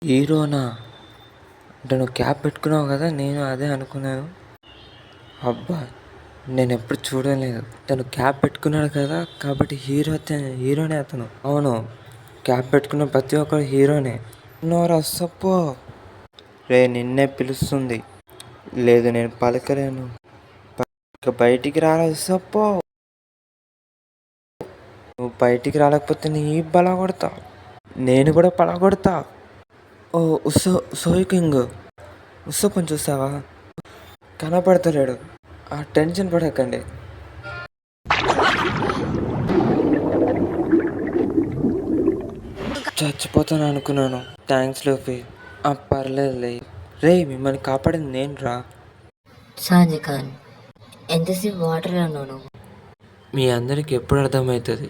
హీరోనా? అంటే నువ్వు క్యాప్ పెట్టుకున్నావు కదా, నేను అదే అనుకున్నాను. అబ్బా, నేను ఎప్పుడు చూడలేదు. తను క్యాప్ పెట్టుకున్నాడు కదా, కాబట్టి హీరోనే అతను. అవును, క్యాప్ పెట్టుకున్న ప్రతి ఒక్కరు హీరోనే. నోరా సప్పో రే, నిన్నే పిలుస్తుంది. లేదు, నేను పలకలేను. బయటికి రాలేదు సప్పో. నువ్వు బయటికి రాలేకపోతే నీ పలగొడతా. నేను కూడా పలగొడతా. ఓ సోయ్ కింగ్, ఉసప్పని చూసావా? కనపడతలేడు. ఆ టెన్షన్ పడకండి. చచ్చిపోతాను అనుకున్నాను. థ్యాంక్స్ లోఫీ. పర్లేదులే. రే, మిమ్మల్ని కాపాడింది నేను రా. షాజహాన్, ఎంతసేపు వాటర్లో ఉన్నావు? మీ అందరికి ఎప్పుడు అర్థమవుతుంది?